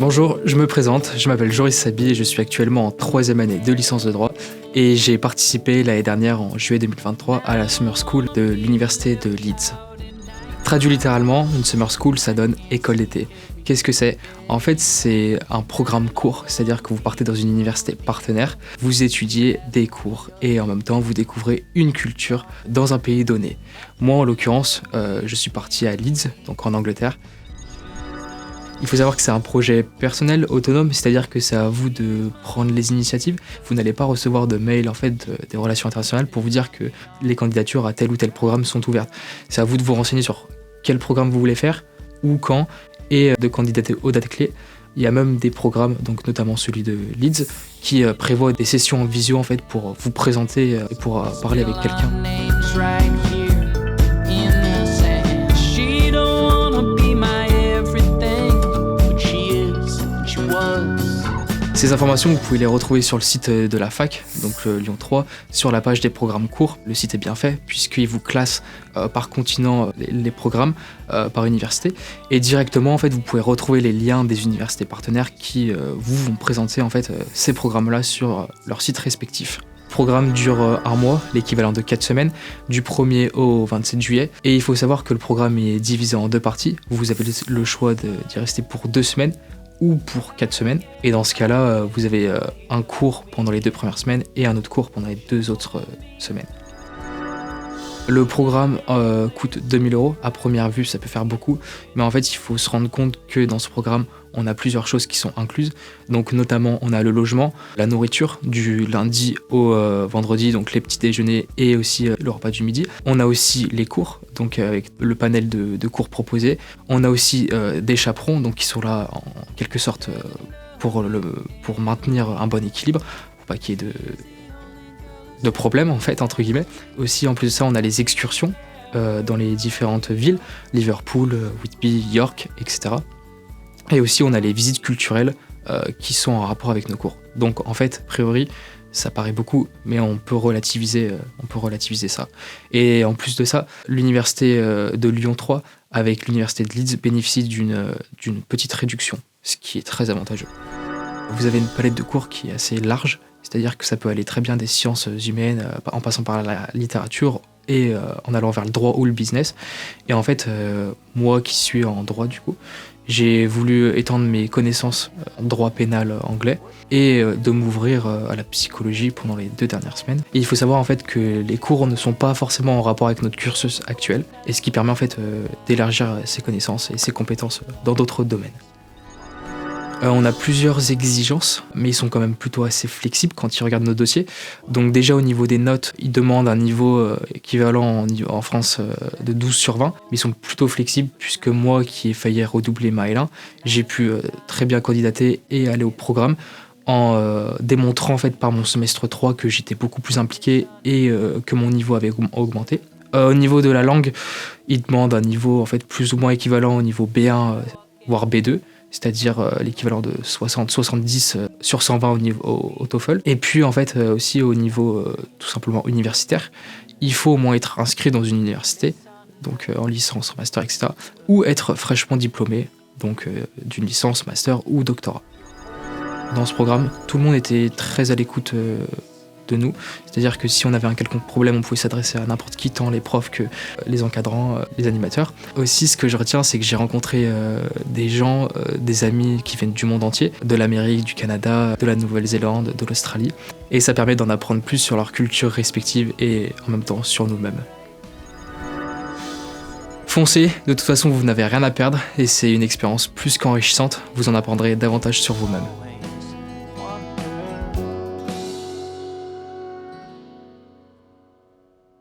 Bonjour, je me présente, je m'appelle Joris Sabi et je suis actuellement en 3e année de licence de droit et j'ai participé l'année dernière en juillet 2023 à la Summer School de l'université de Leeds. Traduit littéralement, une Summer School ça donne école d'été. Qu'est-ce que c'est ? En fait c'est un programme court, c'est-à-dire que vous partez dans une université partenaire, vous étudiez des cours et en même temps vous découvrez une culture dans un pays donné. Moi en l'occurrence, je suis parti à Leeds, donc en Angleterre. Il faut savoir que c'est un projet personnel, autonome, c'est-à-dire que c'est à vous de prendre les initiatives. Vous n'allez pas recevoir de mail des relations internationales pour vous dire que les candidatures à tel ou tel programme sont ouvertes. C'est à vous de vous renseigner sur quel programme vous voulez faire, où, quand, et de candidater aux dates clés. Il y a même des programmes, donc notamment celui de Leeds, qui prévoit des sessions en visio pour vous présenter et pour parler avec quelqu'un. Ces informations, vous pouvez les retrouver sur le site de la fac, donc Lyon 3, sur la page des programmes courts. Le site est bien fait, puisqu'il vous classe par continent les programmes, par université. Et directement, vous pouvez retrouver les liens des universités partenaires qui vous vont présenter ces programmes-là sur leur site respectif. Le programme dure un mois, l'équivalent de 4 semaines, du 1er au 27 juillet. Et il faut savoir que le programme est divisé en 2 parties. Vous avez le choix d'y rester pour 2 semaines, ou pour 4 semaines. Et dans ce cas-là, vous avez un cours pendant les 2 premières semaines et un autre cours pendant les 2 autres semaines. Le programme coûte 2 000 €. À première vue, ça peut faire beaucoup. Mais en fait, il faut se rendre compte que dans ce programme, on a plusieurs choses qui sont incluses. Donc notamment, on a le logement, la nourriture du lundi au vendredi, donc les petits déjeuners et aussi le repas du midi. On a aussi les cours, donc avec le panel de cours proposés. On a aussi des chaperons, donc qui sont là en quelque sorte pour maintenir un bon équilibre, pour pas qu'il y ait de problèmes entre guillemets. Aussi en plus de ça, on a les excursions dans les différentes villes, Liverpool, Whitby, York, etc. Et aussi on a les visites culturelles qui sont en rapport avec nos cours. Donc en fait, a priori, ça paraît beaucoup, mais on peut relativiser ça. Et en plus de ça, l'université de Lyon 3 avec l'université de Leeds bénéficie d'une petite réduction, ce qui est très avantageux. Vous avez une palette de cours qui est assez large, c'est-à-dire que ça peut aller très bien des sciences humaines en passant par la littérature et en allant vers le droit ou le business. Et en fait, moi qui suis en droit du coup, j'ai voulu étendre mes connaissances en droit pénal anglais et de m'ouvrir à la psychologie pendant les 2 dernières semaines. Et il faut savoir que les cours ne sont pas forcément en rapport avec notre cursus actuel, et ce qui permet d'élargir ses connaissances et ses compétences dans d'autres domaines. On a plusieurs exigences, mais ils sont quand même plutôt assez flexibles quand ils regardent nos dossiers. Donc déjà au niveau des notes, ils demandent un niveau équivalent en France de 12 sur 20, mais ils sont plutôt flexibles puisque moi qui ai failli redoubler ma L1, j'ai pu très bien candidater et aller au programme en démontrant par mon semestre 3 que j'étais beaucoup plus impliqué et que mon niveau avait augmenté. Au niveau de la langue, ils demandent un niveau plus ou moins équivalent au niveau B1 voire B2. C'est-à-dire l'équivalent de 60-70 sur 120 au TOEFL. Et puis aussi au niveau tout simplement universitaire, il faut au moins être inscrit dans une université, donc en licence, en master, etc. Ou être fraîchement diplômé, donc d'une licence, master ou doctorat. Dans ce programme, tout le monde était très à l'écoute de nous, c'est-à-dire que si on avait un quelconque problème, on pouvait s'adresser à n'importe qui, tant les profs que les encadrants, les animateurs. Aussi, ce que je retiens, c'est que j'ai rencontré des gens, des amis qui viennent du monde entier, de l'Amérique, du Canada, de la Nouvelle-Zélande, de l'Australie, et ça permet d'en apprendre plus sur leur culture respective et en même temps sur nous-mêmes. Foncez, de toute façon vous n'avez rien à perdre et c'est une expérience plus qu'enrichissante, vous en apprendrez davantage sur vous-même.